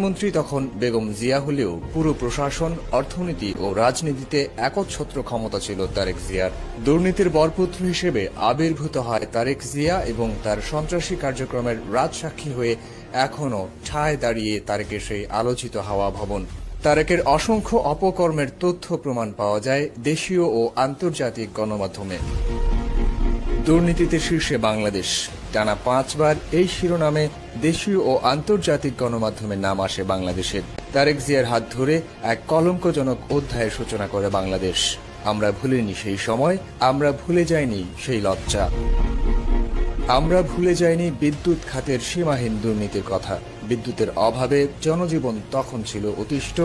প্রধানমন্ত্রী তখন বেগম জিয়া হলেও পুরো প্রশাসন, অর্থনীতি ও রাজনীতিতে একচ্ছত্র ক্ষমতা ছিল তারেক জিয়ার। দুর্নীতির বরপুত্র হিসেবে আবির্ভূত হয় তারেক জিয়া এবং তার সন্ত্রাসী কার্যক্রমের রাজসাক্ষী হয়ে এখনও ঠায় দাঁড়িয়ে তারেকের সেই আলোচিত হাওয়া ভবন। তারেকের অসংখ্য অপকর্মের তথ্য প্রমাণ পাওয়া যায় দেশীয় ও আন্তর্জাতিক গণমাধ্যমে। দুর্নীতিতে শীর্ষে বাংলাদেশ, টানা 5 বার এই শিরোনামে দেশীয় ও আন্তর্জাতিক গণমাধ্যমের নাম আসে বাংলাদেশের। তারেক জিয়ার হাত ধরে এক কলঙ্কজনক অধ্যায়ের সূচনা করে বাংলাদেশ। আমরা ভুলিনি সেই সময়, আমরা ভুলে যাইনি সেই লজ্জা। আমরা ভুলে যাইনি বিদ্যুৎ খাতের সীমাহীন দুর্নীতির কথা। বিদ্যুতের অভাবে জনজীবন তখন ছিল অতিষ্ঠ,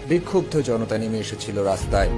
বিক্ষুব্ধ জনতা নেমে এসেছিল রাস্তায়।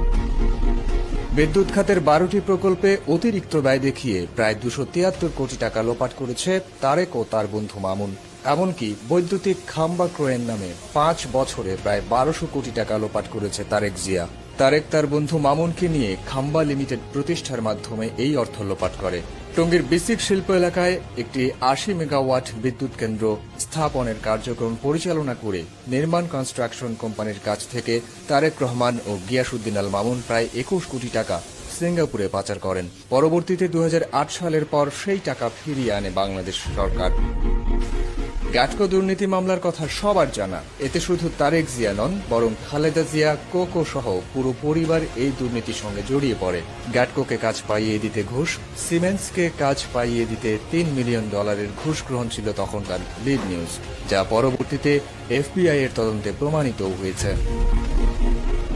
বিদ্যুৎ খাতের 12টি প্রকল্পে অতিরিক্ত ব্যয় দেখিয়ে প্রায় 273 কোটি টাকা লোপাট করেছে তারেক ও তার বন্ধু মামুন। এমনকি বৈদ্যুতিক খাম্বা ক্রয়ের নামে 5 বছরে প্রায় 1200 কোটি টাকা লোপাট করেছে তারেক জিয়া। তারেক তার বন্ধু মামুনকে নিয়ে খাম্বা লিমিটেড প্রতিষ্ঠার মাধ্যমে এই অর্থ লোপাট করে। টঙ্গীর বিসিক শিল্প এলাকায় একটি 80 মেগাওয়াট বিদ্যুৎ কেন্দ্র স্থাপনের কার্যক্রম পরিচালনা করে নির্মাণ কনস্ট্রাকশন কোম্পানির কাছ থেকে তারেক রহমান ও গিয়াসউদ্দিন আল মামুন প্রায় 21 কোটি টাকা সিঙ্গাপুরে পাচার করেন। পরবর্তীতে 2008 সালের পর সেই টাকা ফিরিয়ে আনে বাংলাদেশ সরকার। গ্যাটকো দুর্নীতি মামলার কথা সবার জানা। এতে শুধু তারেক জিয়া নন, বরং খালেদা জিয়া, কোকো সহ পুরো পরিবার এই দুর্নীতির সঙ্গে জড়িয়ে পড়ে। গ্যাটকোকে কাজ পাইয়ে দিতে ঘুষ, সিমেন্টসকে কাজ পাইয়ে দিতে $3 মিলিয়ন ঘুষ গ্রহণ ছিল তখনকার লিড নিউজ, যা পরবর্তীতে এফবিআই এর তদন্তে প্রমাণিত হয়েছে।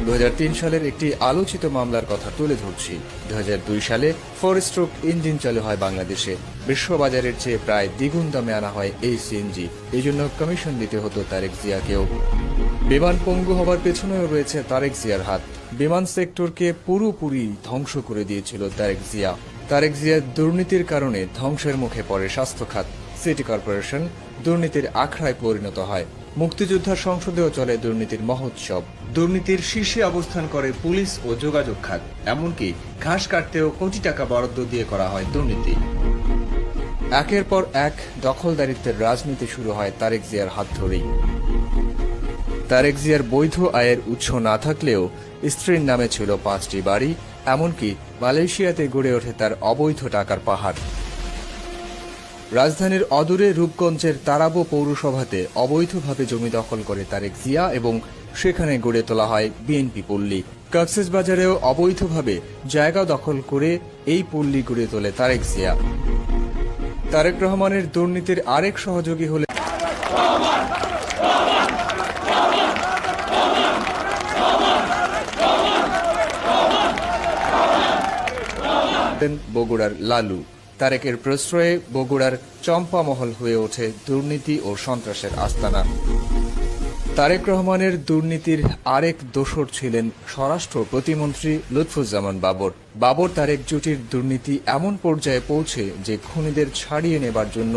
2003 সালের একটি আলোচিত মামলার কথা তুলে ধরছি। 2002 সালে 4 স্ট্রোক ইঞ্জিন চালু হয় বাংলাদেশে। বিশ্ববাজারের চেয়ে প্রায় দ্বিগুণ দামে আনা হয় এই সিএনজি। এই জন্য কমিশন দিতে হতো তারেক জিয়াকেও। বিমান পঙ্গু হবার পেছনেও রয়েছে তারেক জিয়ার হাত। বিমান সেক্টরকে পুরোপুরি ধ্বংস করে দিয়েছিল তারেক জিয়া। তারেক জিয়ার দুর্নীতির কারণে ধ্বংসের মুখে পড়ে স্বাস্থ্য খাত। সিটি কর্পোরেশন দুর্নীতির আখড়ায় পরিণত হয়। মুক্তিযোদ্ধার সংসদেও চলে দুর্নীতির মহোৎসব। দুর্নীতির শীর্ষে অবস্থান করে পুলিশ ও যোগাযোগ খাত। এমনকি ঘাস কাটতেও কোটি টাকা বরাদ্দ দিয়ে করা হয় দুর্নীতি। একের পর এক দখলদারিত্বের রাজনীতি শুরু হয় তারেক জিয়ার হাত ধরেই। তারেক জিয়ার বৈধ আয়ের উৎস না থাকলেও স্ত্রীর নামে ছিল 5টি বাড়ি, এমনকি মালয়েশিয়াতে গড়ে ওঠে তার অবৈধ টাকার পাহাড়। রাজধানীর অদূরে রূপগঞ্জের তারাবো পৌরসভাতে অবৈধভাবে জমি দখল করে তারেক জিয়া এবং সেখানে গড়ে তোলা হয় বিএনপি পল্লী। কক্সবাজারেও অবৈধভাবে জায়গা দখল করে এই পল্লী গড়ে তোলে তারেক জিয়া। তারেক রহমানের দুর্নীতির আরেক সহযোগী হলে বগুড়ার লালু। তারেকের প্রশ্রয়ে বগুড়ার চম্পামহল হয়ে ওঠে দুর্নীতি ও সন্ত্রাসের আস্তানা। তারেক রহমানের দুর্নীতির আরেক দোসর ছিলেন স্বরাষ্ট্র প্রতিমন্ত্রী লুৎফুজ্জামান বাবর। বাবর তারেক জুটির দুর্নীতি এমন পর্যায়ে পৌঁছে যে খুনিদের ছাড়িয়ে নেবার জন্য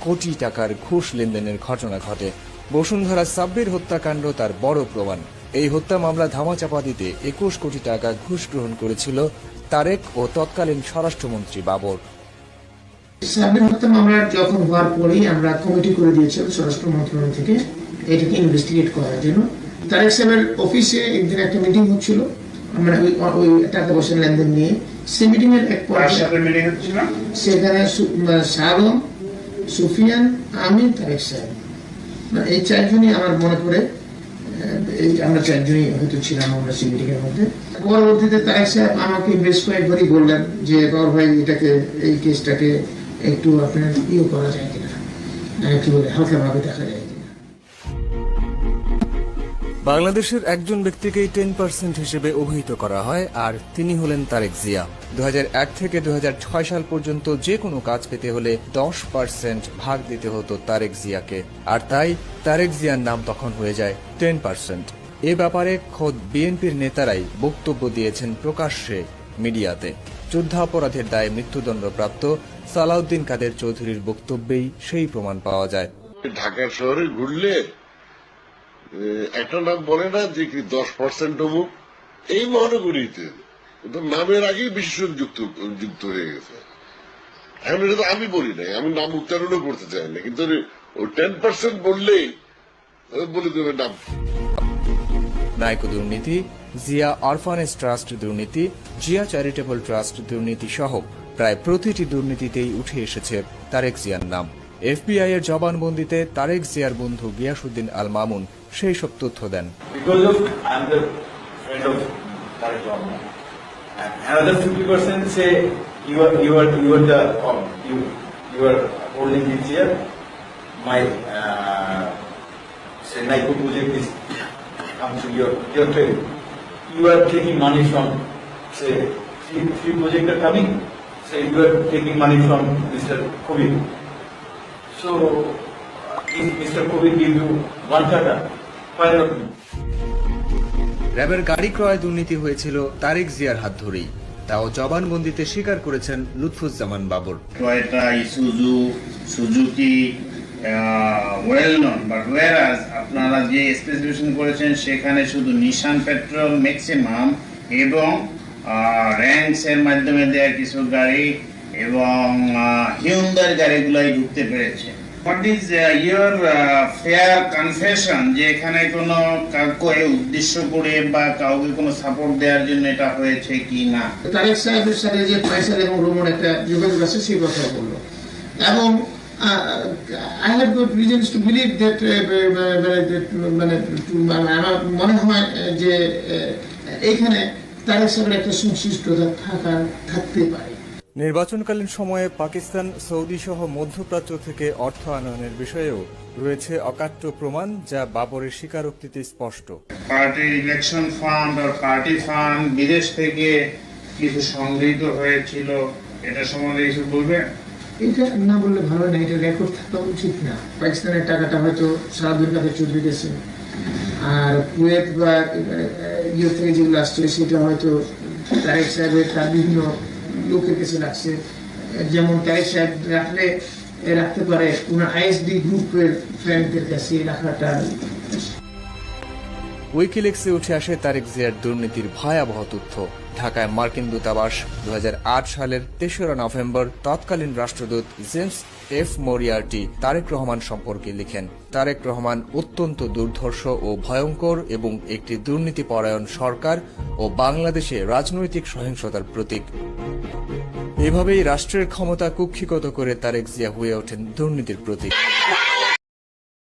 কোটি টাকার ঘুষ লেনদেনের ঘটনা ঘটে। বসুন্ধরা সাব্বির হত্যাকাণ্ড তার বড় প্রমাণ। এই হত্যা মামলা ধামাচাপা দিতে 21 কোটি টাকা ঘুষ গ্রহণ করেছিল তারেক ও তৎকালীন স্বরাষ্ট্রমন্ত্রী বাবর। সাব্বির হত্যা মামলা যখন হওয়ার পরেই আমরা কমিটি করে দিয়েছিল স্বরাষ্ট্র মন্ত্রণালয় থেকে এটাকে ইনভেস্টিগেট করার জন্য। তারেক সাহেবের অফিসে একদিন একটা মিটিং হচ্ছিল, মানে ওই টাকা পয়সা লেনদেন নিয়ে। সেই মিটিং এর এক সেখানে শাহরম, সুফিয়ান, আমি, তারেক সাহেব, মানে এই 4 জনই আমার মনে পড়ে, আমরা 4 জনই হয়তো ছিলাম আমরা সেই মিটিং এর মধ্যে। পরবর্তীতে তারেক সাহেব আমাকে বেশ কয়েকবারই বললেন যে গৌর ভাই এটাকে, এই কেসটাকে একটু আপনার করা যায় কিনা, কি বলে হালকা ভাবে দেখা যায়। বাংলাদেশের একজন ব্যক্তিকেই 10% হিসেবে অভিহিত করা হয়, আর তিনি হলেন তারেক জিয়া। 2001 থেকে 2006 সাল পর্যন্ত যে কোনো কাজ পেতে হলে 10% ভাগ দিতে হতো তারেক জিয়াকে, আর তাই তারেক জিয়ার নাম তখন হয়ে যায় 10%। এ ব্যাপারে খোদ বিএনপির নেতারাই বক্তব্য দিয়েছেন প্রকাশ্যে মিডিয়াতে। যুদ্ধাপরাধের দায়ে মৃত্যুদণ্ডপ্রাপ্ত সালাউদ্দিন কাদের চৌধুরীর বক্তব্যেই সেই প্রমাণ পাওয়া যায়। ঢাকা শহরে ঘুরলে একটা নাম বলে না যে কি 10% অমুক, এই মহানগরীতে নামের আগেই বিশেষণ যুক্ত হয়ে গেছে। এখন এটা তো আমি বলি নাই, আমি নাম উচ্চারণও করতে চাই না, কিন্তু 10% বললেই বলে দেবে নাম। নাইকো দুর্নীতি, জিয়া অরফানেজ ট্রাস্ট দুর্নীতি, জিয়া চ্যারিটেবল ট্রাস্ট দুর্নীতি সহ প্রায় প্রতিটি দুর্নীতিতেই উঠে এসেছে তারেক জিয়ার নাম। এফবিআই এর জবানবন্দিতে তারেক জিয়ার বন্ধু গিয়াসউদ্দিন আল মামুন সেই সব তথ্য দেন। Because of I'm the friend of Tareq Rahman. And another 50% say you are holding this year. My say NICO project is comes to your trade. You are taking money from say three projects are coming. Say you are taking money from Mr. Covid. So if Mr. Covid give you 1 Tata, why not me? র্যাবের গাড়ি ক্রয় দুর্নীতি হয়েছিল তারেক জিয়ার হাত ধরেই, তাও জবানবন্দিতে স্বীকার করেছেন Lutfuzzaman Babar. Toyota, Isuzu, Suzuki well known, but whereas আপনারা যে স্পেসিফিকেশন করেছেন সেখানে শুধু নিশান পেট্রোল ম্যাক্সিমাম এবং র্যাঙ্কস এর মাধ্যমে দেওয়া কিছু গাড়ি এবং হিউন্ডার গাড়িগুলাই ঢুকতে পেরেছে। What is your fair confession যে এখানে কোনো কাউকে উদ্দেশ্য করে বা কাউকে কোনো সাপোর্ট দেওয়ার জন্য এটা হয়েছে কি না? তারেক সাহেবের সাথে যে ফয়সাল এবং রোমন একটা যোগাযোগ আছে সেই কথা বললো এবং I have got reasons to believe that আমার মনে হয় যে এখানে তারেক সাহেবের একটা সংশ্লিষ্টতা থাকতে পারে। নির্বাচনকালীন সময়ে পাকিস্তান, সৌদি সহ মধ্যপ্রাচ্য থেকে অর্থ আনয়নের বিষয়েও রয়েছে অকাট্য প্রমাণ, যা বাবরের স্বীকারোক্তিতে স্পষ্ট। পার্টির ইলেকশন ফান্ড আর পার্টি ফান্ড বিদেশ থেকে কিছু সংগৃহীত হয়েছিল, এটা সম্বন্ধে কিছু বলবেন? এটা না বললে ভালো না, এটা রেকর্ড থাকা উচিত না। পাকিস্তানের টাকাটা হয়তো সাহায্যের কাছে চলে গেছে, আর কুয়েত বা ইয়ে থেকে যেগুলো আসছে সেটা হয়তো তারেক সাহেবের তার বিভিন্ন লোকের কাছে লাগছে। যেমন তারেক সাহেব রাখতে পারে ওনার আইএসডি গ্রুপের ফ্রেন্ডদের কাছে রাখাটা। উইকিলিক্সে উঠে আসে তারেক জিয়ার দুর্নীতির ভয়াবহ তথ্য। ঢাকায় মার্কিন দূতাবাস 2008 সালের 3রা নভেম্বর তৎকালীন রাষ্ট্রদূত James F Moriarty Tarique Rahman সম্পর্কে লিখেন, তারেক রহমান অত্যন্ত দুর্ধর্ষ ও ভয়ঙ্কর এবং একটি দুর্নীতিপরায়ণ সরকার ও বাংলাদেশে রাজনৈতিক সহিংসতার প্রতীক। এভাবেই রাষ্ট্রের ক্ষমতা কুক্ষিগত করে তারেক জিয়া হয়ে ওঠেন দুর্নীতির প্রতীক।